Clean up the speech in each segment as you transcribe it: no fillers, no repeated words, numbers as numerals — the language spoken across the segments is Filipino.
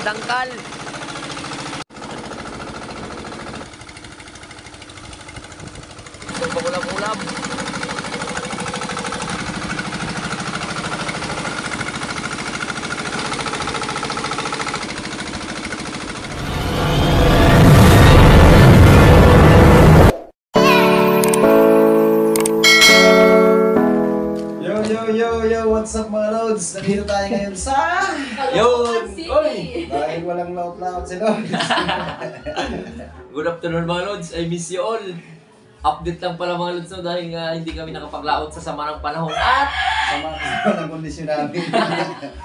sangkal. Ito pagulam-ulam. Yo, what's up mga loads? Nandito tayo ngayon sa... Yun! Dahil walang laot-laot si Lods. Good afternoon mga lods, I miss you all. Update lang pala mga lods, no? Dahil nga hindi kami nakapaglaot sa sama ng panahon. At Sama ng kondisyon namin.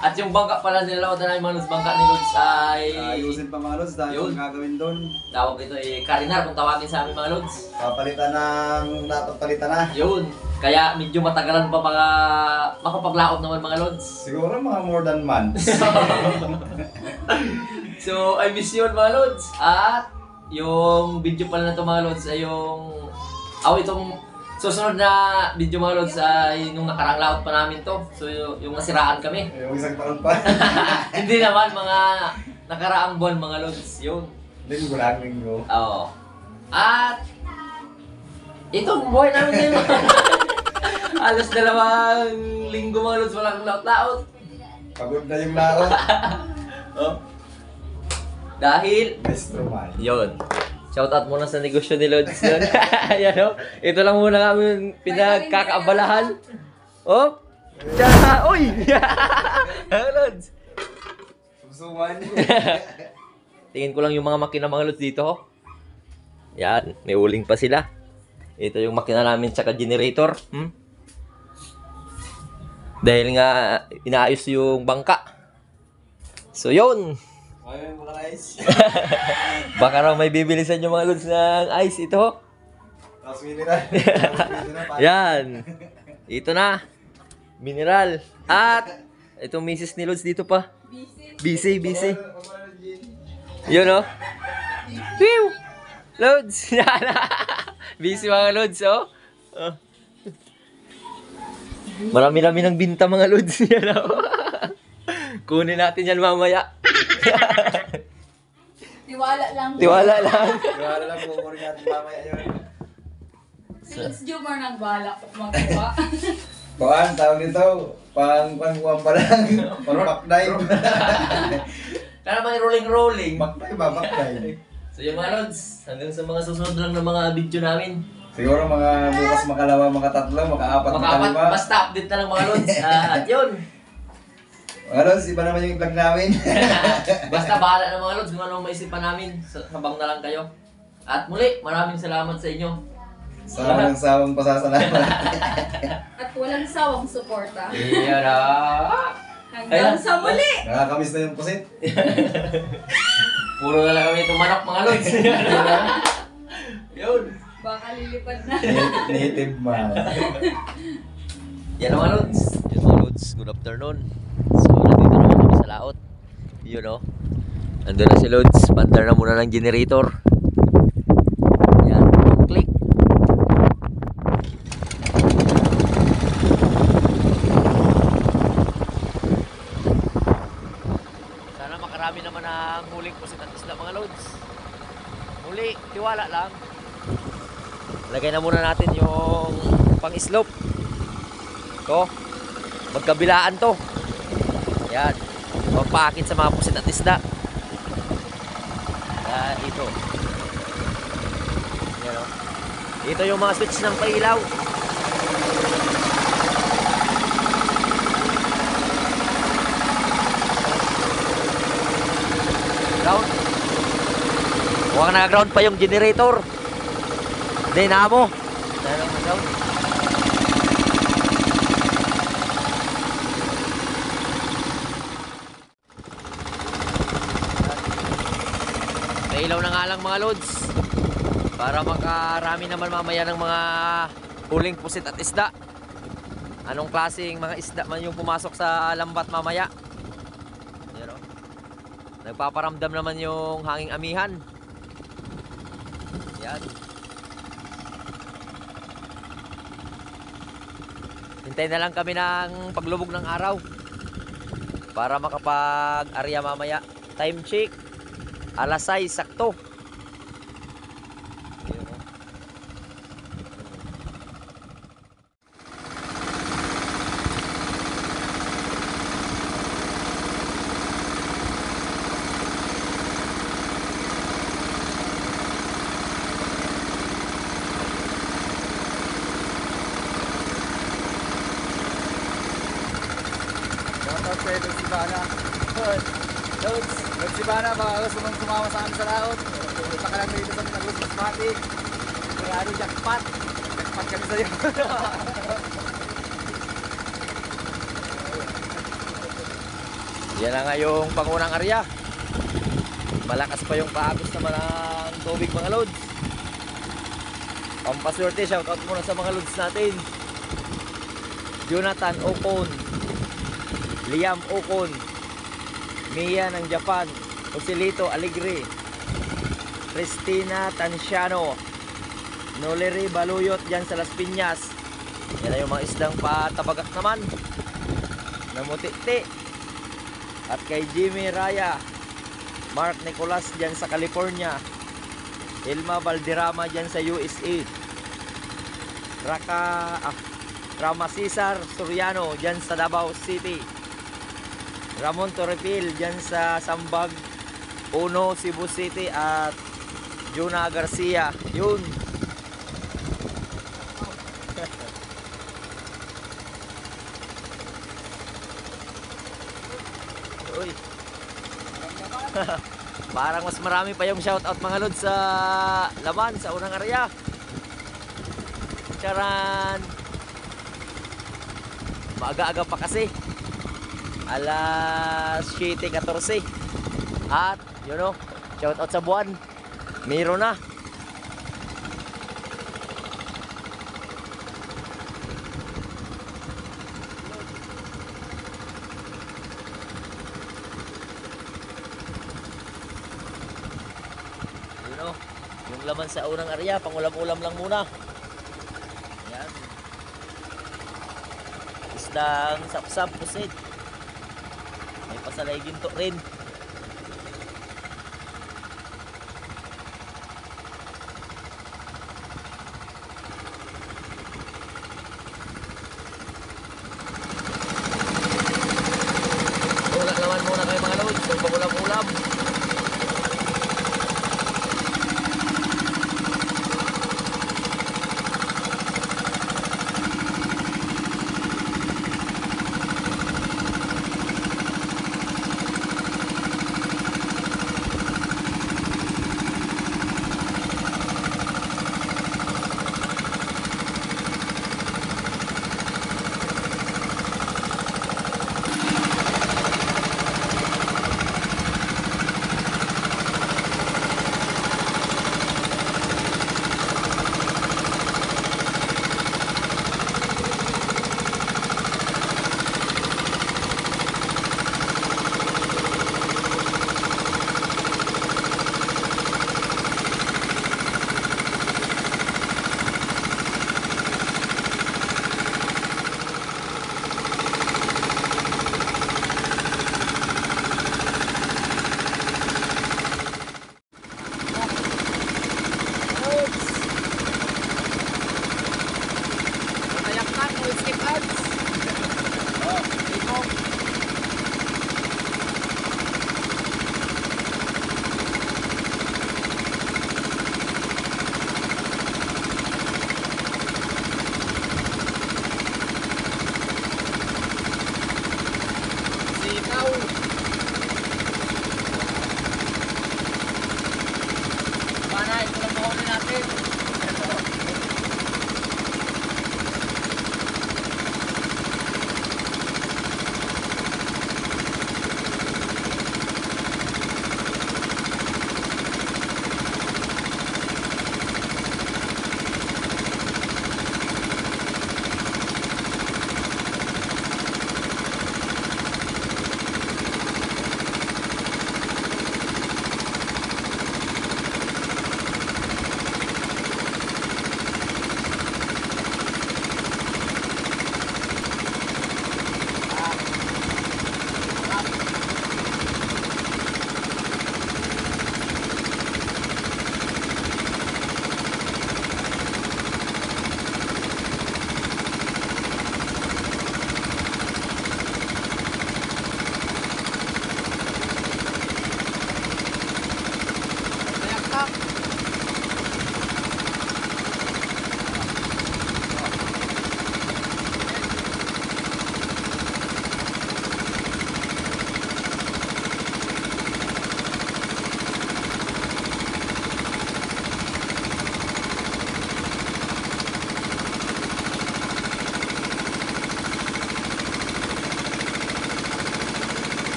at yung bangka pala nila, na mga lods, bangka ni lods ay... Ayusin pa mga lods dahil Yun. ang gagawin doon. Tawag ito Karinar kung tawagin sa amin mga lods. Papalitan ng napagpalitan na. Yun. Kaya medyo matagalan pa mga makapaglaot naman mga lods. Siguro mga more than months. So, I miss you all mga lods. At yung video pala na ito mga lods ay yung... itong susunod na video mga lods ay nung nakarang laot pa namin to. So, yung nasiraan kami. Yung isang taon pa. Hindi naman, mga nakaraang buwan mga lods. Yun. Linggo lang, linggo. Oo. At itong buhay namin ngayon. Alas 2 linggo mga lods, walang laot-laot. Pagod na yung laot. Oh. Dahil Maestro man. yun. Shoutout muna sa negosyo ni Lods doon. Ayan o. Ito lang muna kami pinagkakaabalahan. Oh! Tsa! Uy! Lods! Susuman. Tingin ko lang yung mga makina mga Lods dito. Oh. Yan. May uling pa sila. Ito yung makina namin tsaka generator. Dahil nga inaayos yung bangka. So yun! Ayun mga guys. Baka raw may bibili sa inyo mga Lods ng ice ito. Tapos mineral. Yan. Ito na. Mineral. At itong misis ni Lods dito pa. Busy. Yun o. Pew! Lods. Yan. Busy mga Lods oh. Marami-rami ng binta mga Lods. Yan o. Kunin natin yan mamaya. Tiwala lang. Tiwala lang. Tiwala lang po natin mamaya yun. Si Lods Jomar nang bala magawa. Kuhaan, tawag nito, pang-kuhaan pa lang. Pang-backdive. Kaya may rolling. Backdive ba? Backdive. So yung mga Lods, hanggang sa mga susunod lang ng mga video namin. Siguro mga bukas makalawa, mga tatlo, makaapat, makalima. Basta update na lang mga Lods. At yun. Mga Lods, iba naman yung vlog namin. Basta bahala na mga Lods kung anong maisipan namin. Habang na lang kayo. At muli, maraming salamat sa inyo. Walang sawang pasasalamat. At walang sawang suporta. Iyan na. Hanggang sa muli! Nakakamiss na yung pusit. Puro na lang kami itong manok mga Lods. Yun. Baka lilipad na. Native man. Yan mga Lods. Yun mga Lods, good afternoon. So nandito naman kami sa laot. Yun o. Nandun na si Lods. Bandar na muna ng generator. Yan. Click. Sana makarami naman ang huling pusit at isla mga Lods. Muli, tiwala lang. Lagay na muna natin yung pang-slope. Ito. Magkabilaan to. Yan. Pagpakit sa mga pusit at isda. Yan, ito. Yan o. Ito yung mga switch ng pailaw. Ground. Huwag naka-ground pa yung generator. Hindi na mo. Ground. May ilaw na nga lang mga Lods. Para makarami naman mamaya ng mga huling pusit at isda. Anong klaseng mga isda man yung pumasok sa lambat mamaya. Yan o. Nagpaparamdam naman yung hanging amihan. Yan. Hintay na lang kami ng paglubog ng araw para makapag-arya mamaya. Time check. Alas 6 sakto. Ayun, oh. Shoutout sa Lods Sibana. Lods Sibana, baka gusto mong sumama sa amin sa laot. Punta ka lang dito sa Lagos Basmati. Sigurado jackpot. Jackpot kami sa'yo. Yan na nga yung pangunang area. Malakas pa yung paagos naman ng tubig mga lods. Pampaswerte, shoutout muna sa mga lods natin. Jonathan Ocon, Liam Ocon, Mia ng Japan, Joselito Alegre, Cristina Tanciano, Noleri Baluyot dyan sa Las Piñas. Yan na yung mga isdang patabagak naman namuti-ti. At kay Jimmy Raya, Mark Nicolas dyan sa California, Ilma Valderrama dyan sa USA, Rama Cesar Soriano dyan sa Davao City, Ramon Torrepil dyan sa Sambag Uno, Cebu City, at Juna Garcia. Yun. Uy. Parang mas marami pa yung shoutout mga lods sa laman sa unang area. Charan. Maaga-aga pa kasi. Alas 7:14. At you know, shoutout sa buwan. Meron na. Yung laman sa unang area, pangulam-ulam lang muna. Yan. Isdang sapsap, pusit. May pasalay ginto rin. Wala naman muna kayo mga lods, yung pangulam-ulam.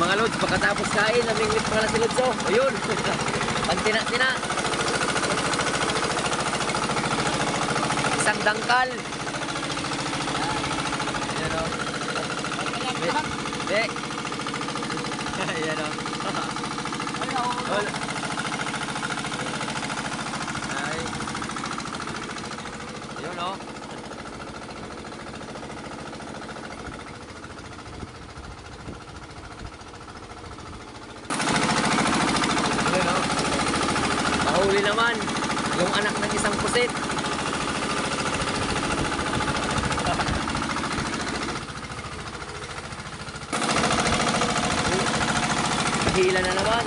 mga lods, pagkatapos kain, namingwit pa na si Lods. Oh, ayun. Pantina-tina. Isang dangkal. Ayan o. Be. Ayan o. Ay. Ayun o. Ayun o. Nahuli naman yung anak ng isang pusit. Hila na naman.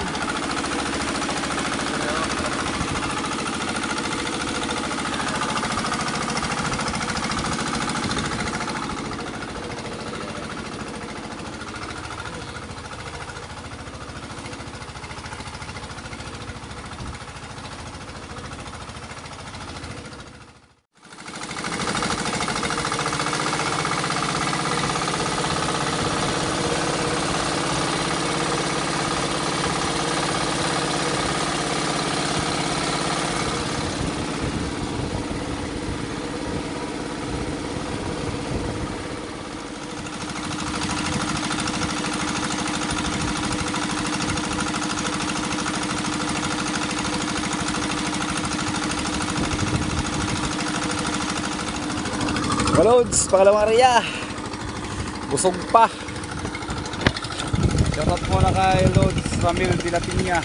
Mga lods, pangalawang area. Busog pa. Shoutout muna kay Lods Ramil de la Piña,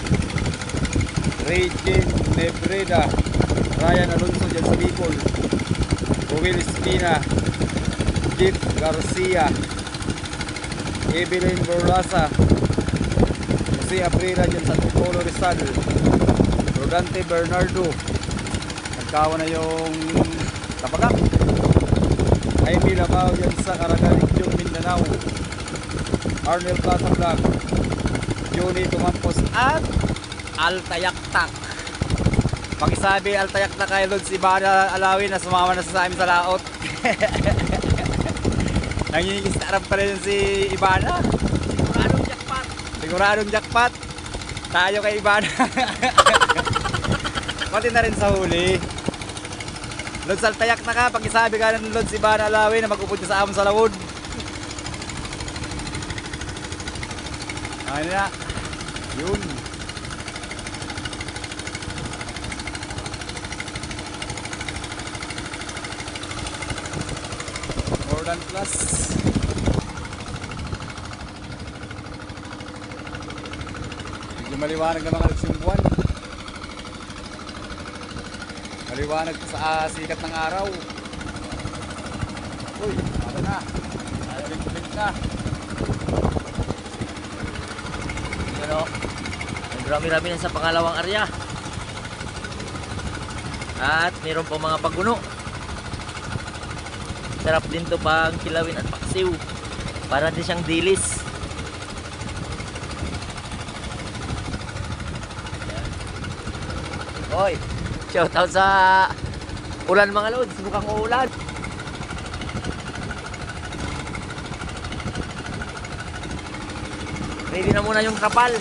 Regine Nebreda, Ryan Alonso dyan sa Bicol, Will Espina, Jeep Garcia, Evelyn Borrasa, Jose Abrera dyan sa Tupolo Rizal, Rodante Bernardo, nagkawa na yung Tapagak, Jaime Labao dyan sa Caragalito, Mindanao, Arnel Plaza Vlog, Johnny Tumampos at Altayaktak. Pakisabi Altayaktak kay Lods Ibana Alawin na sumama na sa amin sa laot. Nangingistarap pa rin si Ibana. Siguradong jackpot. Siguradong jackpot. Tayo kay Ibana. Pati na rin sa huli. Lods Altayaktak ka, pakisabi ka ng Lods Ibana Alawin na mag-upod sa amon sa lawod. Ano na? Yun. More than plus. Medyo maliwanag na mga yung buwan. Maliwanag sa sikat ng araw. Uy, ano na? Bink na. Pero nagrami-rami na sa pangalawang area. At mayroon po mga paguno. Sarap din to pang kilawin at paksiw. Para din siyang dilis. Hoy, shoutout sa ulan mga lods. Mukhang uulan. Ready na muna yung kapal.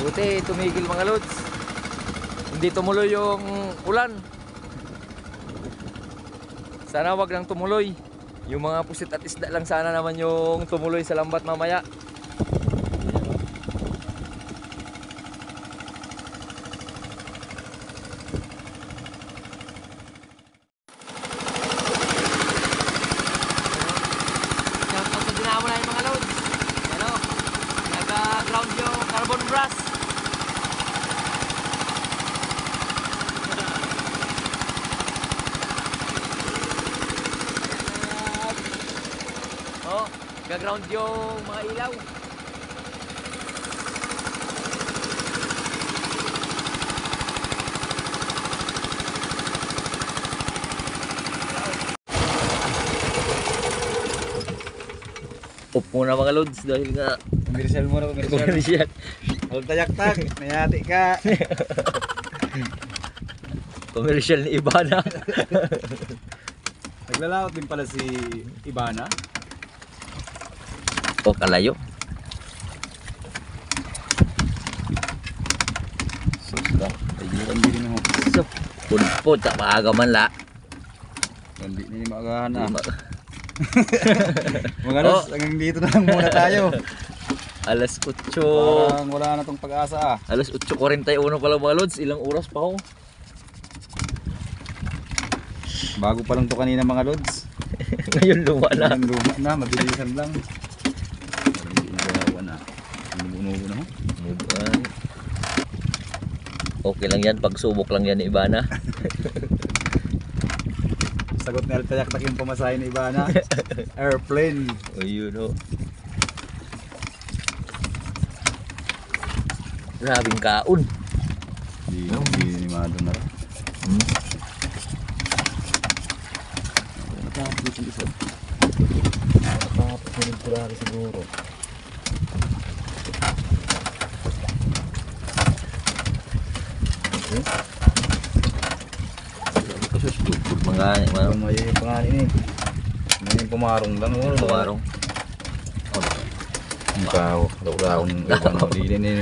Buti tumigil mga lods. Hindi tumuloy yung ulan. Sana wag nang tumuloy. Yung mga pusit at isda lang sana naman yung tumuloy sa lambat mamaya. Shoutout sa dinamo na yung mga lods. ground yung mga ilaw. Off muna mga lods dahil nga Commercial muna, commercial. commercial. Huwag tayak-tak, nayati ka. Commercial ni Ibana. Naglalawat din pala si Ibana. O kalayo. Susra. Ayun din mo. So, pud sa maaga man la. Hindi ni maagahan na. Di ma- Mga lods, hanggang dito na lang muna tayo. Alas 8. Parang wala na tong pag-asa ah. Alas 8:41 pala mga lods. Ilang oras pa ho? Bago pa lang to kanina mga lods. Ngayon luma na. Ang luma na, mabilisan lang. Parang na. Nubo na ho. Mubuan. Okay lang yan. Pagsubok lang yan ni Ibana. Sagot ni Altayak-tak yung pamasahe ni Ibana. Airplane. Ayun o. Grabing kaon. Hindi animado na rin. Natapos yung isa. Natapos yung kurari siguro. Mga Parang may panganin eh. May pumarong lang. pumarong. Ikaw, daw-daw ng lilin eh.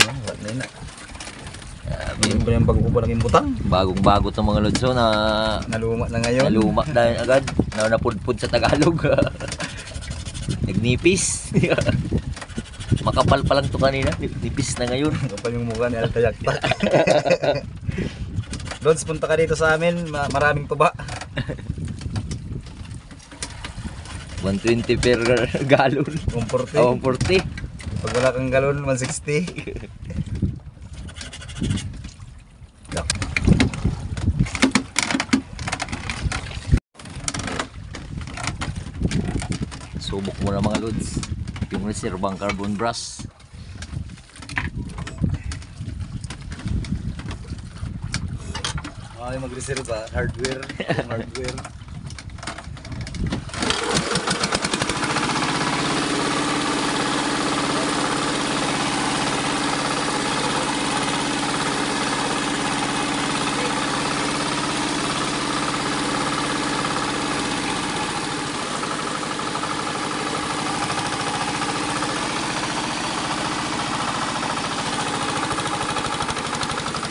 Hindi ba yung bago pa lang yung butang? Bagong-bago itong mga lodso na Naluma na ngayon. naluma dahil agad. Na napudpud sa Tagalog. Nagnipis. Makapal pa lang to kanina. Nipis na ngayon. Kapal yung mukha ni Altayak-tak. Lods, punta ka dito sa amin. Maraming tuba. 120 per galon. 140. Oh, 140. Pag wala kang galon, 160. Subok mo na mga lods. Yung reservang carbon brush. Ay, mag-reserve ba? Hardware. Hardware.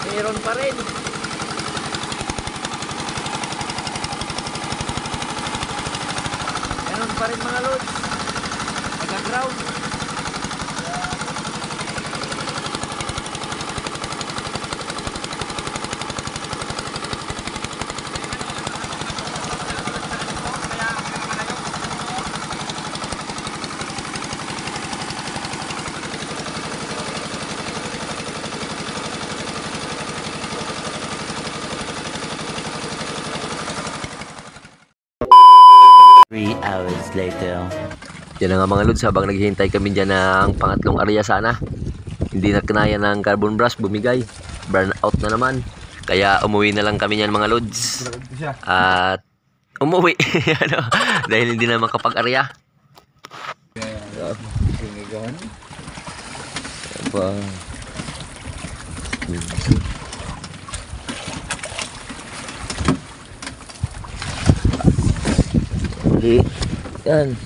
Meron pa rin. Meron pa rin mga lods. Nag-ground. Hours later. Yan na nga mga lods, habang naghihintay kami dyan ng pangatlong area sana. Hindi na kinaya ng carbon brush, bumigay. Burn out na naman. Kaya umuwi na lang kami yan mga lods. At umuwi. Ano, dahil hindi na makapag-area. Apa? Uli. Yan.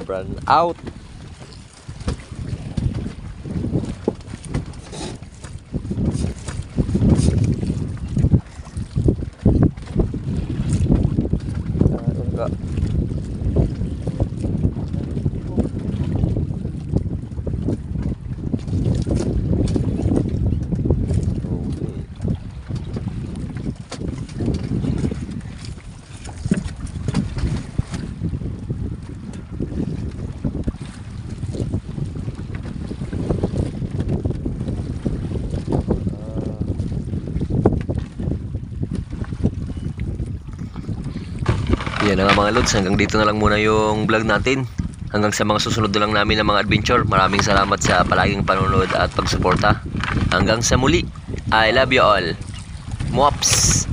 Burn out. Enggak. Yan na nga mga lods, hanggang dito na lang muna yung vlog natin. Hanggang sa mga susunod na lang namin ng mga adventure. Maraming salamat sa palaging panonood at pagsuporta. Hanggang sa muli. I love you all. Mops!